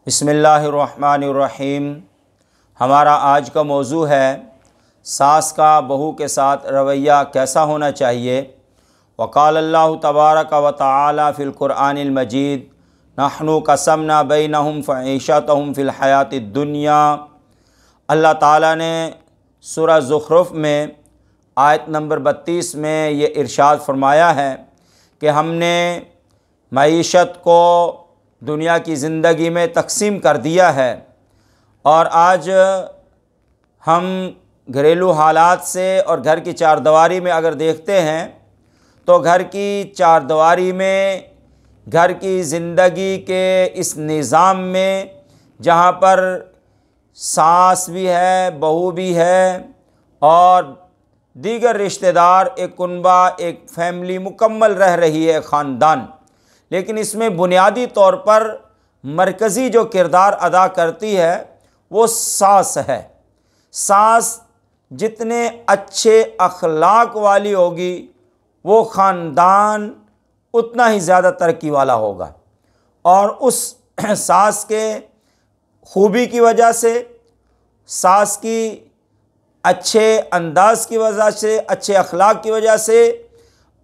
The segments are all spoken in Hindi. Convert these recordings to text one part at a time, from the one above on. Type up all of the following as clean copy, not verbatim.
बिस्मिल्लाहिर्रहमानिर्रहीम। हमारा आज का मौजू है सास का बहू के साथ रवैया कैसा होना चाहिए। वक़ाल अल्लाहु तबारक व तआला फ़िल क़ुरआनिल मजीद नहनु क़समना बैनहुम फ़ईशतहुम फ़िल हयातिद दुनिया। अल्लाह ताला ने सूरह ज़ुख़रुफ़ में आयत नंबर 32 में ये इरशाद फरमाया है कि हमने मईशत को दुनिया की ज़िंदगी में तकसीम कर दिया है। और आज हम घरेलू हालात से और घर की चारदीवारी में अगर देखते हैं तो घर की चारदीवारी में, घर की ज़िंदगी के इस निज़ाम में जहाँ पर सास भी है, बहू भी है और दीगर रिश्तेदार, एक कुनबा, एक फैमिली मुकम्मल रह रही है, ख़ानदान, लेकिन इसमें बुनियादी तौर पर मरकज़ी जो किरदार अदा करती है वो सास है। सास जितने अच्छे अखलाक वाली होगी वो ख़ानदान उतना ही ज़्यादा तरक्की वाला होगा। और उस सास के खूबी की वजह से, सास की अच्छे अंदाज की वजह से, अच्छे अखलाक की वजह से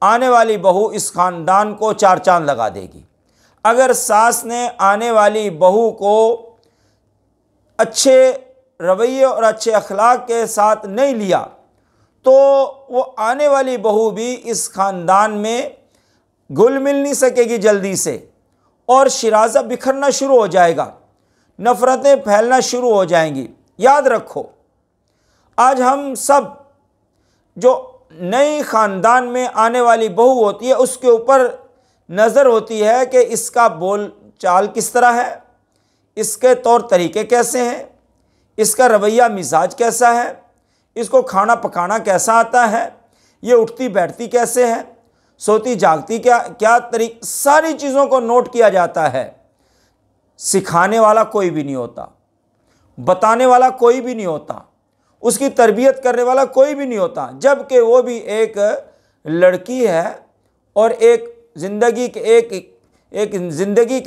आने वाली बहू इस ख़ानदान को चार चांद लगा देगी। अगर सास ने आने वाली बहू को अच्छे रवैये और अच्छे अखलाक के साथ नहीं लिया तो वो आने वाली बहू भी इस ख़ानदान में घुल मिल नहीं सकेगी जल्दी से, और शिराज़ा बिखरना शुरू हो जाएगा, नफ़रतें फैलना शुरू हो जाएंगी। याद रखो, आज हम सब जो नई ख़ानदान में आने वाली बहू होती है उसके ऊपर नज़र होती है कि इसका बोल चाल किस तरह है, इसके तौर तरीके कैसे हैं, इसका रवैया मिजाज कैसा है, इसको खाना पकाना कैसा आता है, ये उठती बैठती कैसे है, सोती जागती क्या तरीक़ा, सारी चीज़ों को नोट किया जाता है। सिखाने वाला कोई भी नहीं होता, बताने वाला कोई भी नहीं होता, उसकी तरबियत करने वाला कोई भी नहीं होता, जबकि वो भी एक लड़की है और एक ज़िंदगी के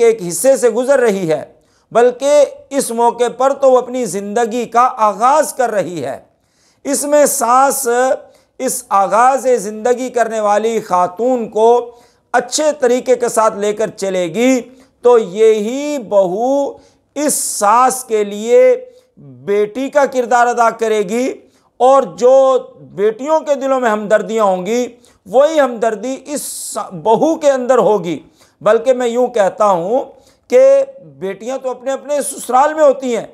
एक हिस्से से गुज़र रही है, बल्कि इस मौके पर तो वो अपनी ज़िंदगी का आगाज़ कर रही है। इसमें सास इस आगाज़ ज़िंदगी करने वाली ख़ातून को अच्छे तरीके के साथ लेकर चलेगी तो यही बहू इस सास के लिए बेटी का किरदार अदा करेगी, और जो बेटियों के दिलों में हमदर्दियाँ होंगी वही हमदर्दी इस बहू के अंदर होगी। बल्कि मैं यूँ कहता हूँ कि बेटियाँ तो अपने अपने ससुराल में होती हैं,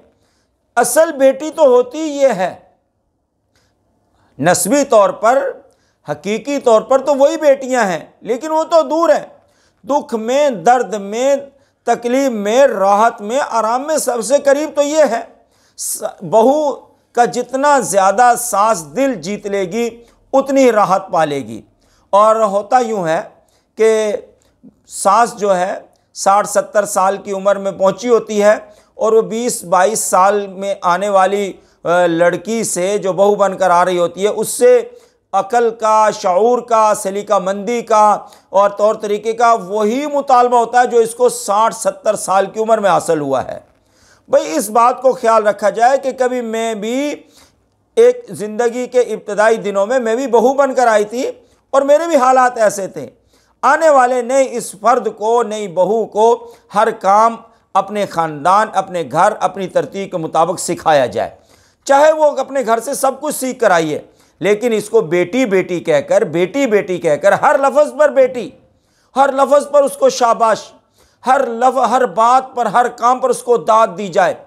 असल बेटी तो होती ये है, नस्बी तौर पर, हकीकी तौर पर तो वही बेटियाँ हैं, लेकिन वो तो दूर हैं। दुख में, दर्द में, तकलीफ़ में, राहत में, आराम में सबसे करीब तो ये है। बहू का जितना ज़्यादा सास दिल जीत लेगी उतनी राहत पालेगी। और होता यूँ है कि सास जो है 60-70 साल की उम्र में पहुंची होती है और वो 20-22 साल में आने वाली लड़की से जो बहू बनकर आ रही होती है उससे अकल का, शऊर का, सलीकामंदी का और तौर तरीके का वही मुतालबा होता है जो इसको 60-70 साल की उम्र में हासिल हुआ है। भाई इस बात को ख्याल रखा जाए कि कभी मैं भी एक ज़िंदगी के इब्तदाई दिनों में मैं भी बहू बनकर आई थी और मेरे भी हालात ऐसे थे। आने वाले नए इस फ़र्द को, नई बहू को हर काम अपने ख़ानदान, अपने घर, अपनी तरतीब के मुताबिक सिखाया जाए, चाहे वो अपने घर से सब कुछ सीख कर आइए, लेकिन इसको बेटी बेटी कहकर, बेटी बेटी कहकर, हर लफ्ज़ पर बेटी, हर लफ्ज़ पर उसको शाबाश, हर बात पर, हर काम पर उसको दाद दी जाए,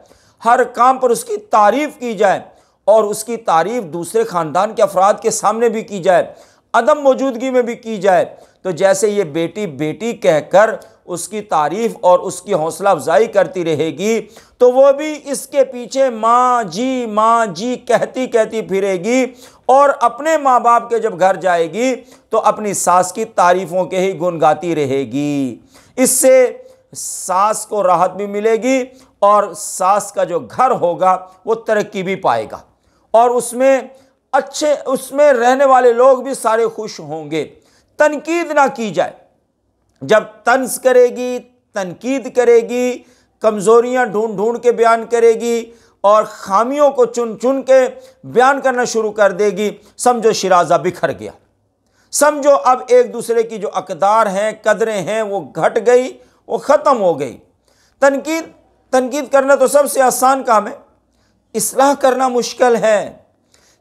हर काम पर उसकी तारीफ़ की जाए और उसकी तारीफ़ दूसरे ख़ानदान के अफराद के सामने भी की जाए, अदम मौजूदगी में भी की जाए। तो जैसे ये बेटी बेटी कहकर उसकी तारीफ़ और उसकी हौसला अफजाई करती रहेगी तो वो भी इसके पीछे माँ जी कहती कहती फिरेगी और अपने माँ बाप के जब घर जाएगी तो अपनी सास की तारीफ़ों के ही गुण गाती रहेगी। इससे सास को राहत भी मिलेगी और सास का जो घर होगा वो तरक्की भी पाएगा और उसमें रहने वाले लोग भी सारे खुश होंगे। तनकीद ना की जाए, जब तंज करेगी, तनकीद करेगी, कमज़ोरियाँ ढूंढ ढूंढ के बयान करेगी और ख़ामियों को चुन चुन के बयान करना शुरू कर देगी, समझो शिराज़ा बिखर गया। समझो अब एक दूसरे की जो अक़दार हैं, कदरें हैं, वो घट गई, वो ख़त्म हो गई। तनकीद करना तो सबसे आसान काम है, इस्लाह करना मुश्किल है।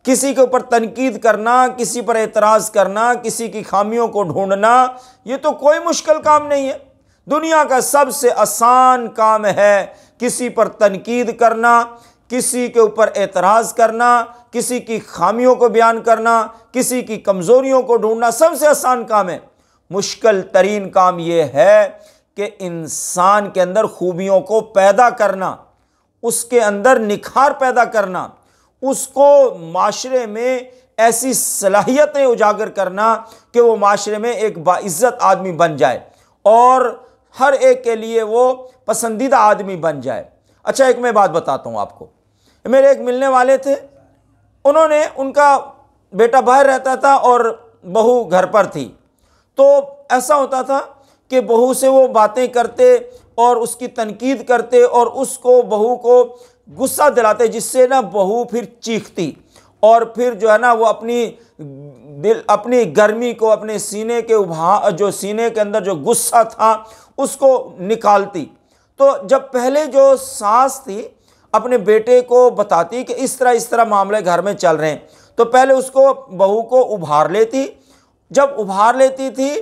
किसी के ऊपर तनकीद करना, किसी पर एतराज़ करना, किसी की खामियों को ढूंढना, ये तो कोई मुश्किल काम नहीं है। दुनिया का सबसे आसान काम है किसी पर तनकीद करना, किसी के ऊपर एतराज़ करना, किसी की खामियों को बयान करना, किसी की कमज़ोरियों को ढूंढना, सबसे आसान काम है। मुश्किल तरीन काम यह है कि इंसान के अंदर खूबियों को पैदा करना, उसके अंदर निखार पैदा करना, उसको माशरे में ऐसी सलाहियतें उजागर करना कि वो माशरे में एक बाइज़्ज़त आदमी बन जाए और हर एक के लिए वो पसंदीदा आदमी बन जाए। अच्छा, एक मैं बात बताता हूँ आपको। मेरे एक मिलने वाले थे, उनका बेटा बाहर रहता था और बहू घर पर थी। तो ऐसा होता था कि बहू से वो बातें करते और उसकी तनकीद करते और उसको, बहू को गुस्सा दिलाते, जिससे ना बहू फिर चीखती और फिर जो है ना वो अपनी गर्मी को, अपने सीने के जो सीने के अंदर जो गुस्सा था उसको निकालती। तो जब पहले जो सास थी अपने बेटे को बताती कि इस तरह मामले घर में चल रहे हैं, तो पहले उसको, बहू को उभार लेती। जब उभार लेती थी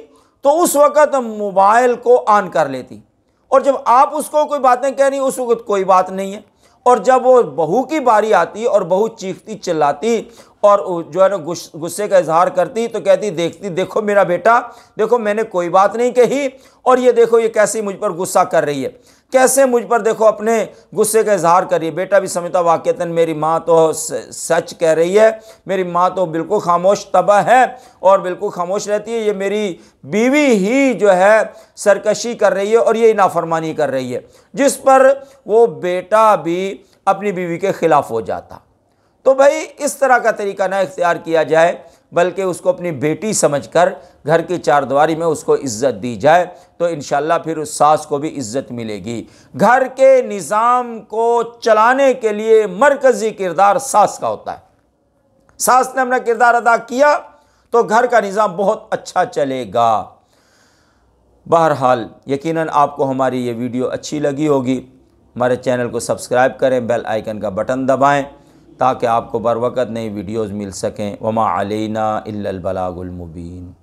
तो उस वक़्त मोबाइल को ऑन कर लेती, और जब आप उसको कोई बातें कह रही उस वक़्त कोई बात नहीं है। और जब वो बहू की बारी आती और बहू चीखती चिल्लाती और जो है ना गुस्से का इजहार करती, तो कहती, देखो मेरा बेटा, देखो मैंने कोई बात नहीं कही और ये देखो ये कैसे मुझ पर गुस्सा कर रही है, कैसे मुझ पर देखो अपने गुस्से का इजहार कर रही है। बेटा भी समझता वाक़तन मेरी माँ तो सच कह रही है, मेरी माँ तो बिल्कुल खामोश तबाह है और बिल्कुल खामोश रहती है, ये मेरी बीवी ही जो है सरकशी कर रही है और ये नाफरमानी कर रही है, जिस पर वो बेटा भी अपनी बीवी के ख़िलाफ़ हो जाता। तो भाई इस तरह का तरीका ना इख्तियार किया जाए, बल्कि उसको अपनी बेटी समझकर घर की चारदीवारी में उसको इज़्ज़त दी जाए, तो इंशाअल्लाह फिर उस सास को भी इज़्ज़त मिलेगी। घर के निज़ाम को चलाने के लिए मरकज़ी किरदार सास का होता है। सास ने अपना किरदार अदा किया तो घर का निज़ाम बहुत अच्छा चलेगा। बहरहाल यकीनन आपको हमारी ये वीडियो अच्छी लगी होगी। हमारे चैनल को सब्सक्राइब करें, बेल आइकन का बटन दबाएं ताकि आपको बर वक़्त नई वीडियोज़ मिल सकें। वमा अलैना इल्लल बलागुल मुबीन।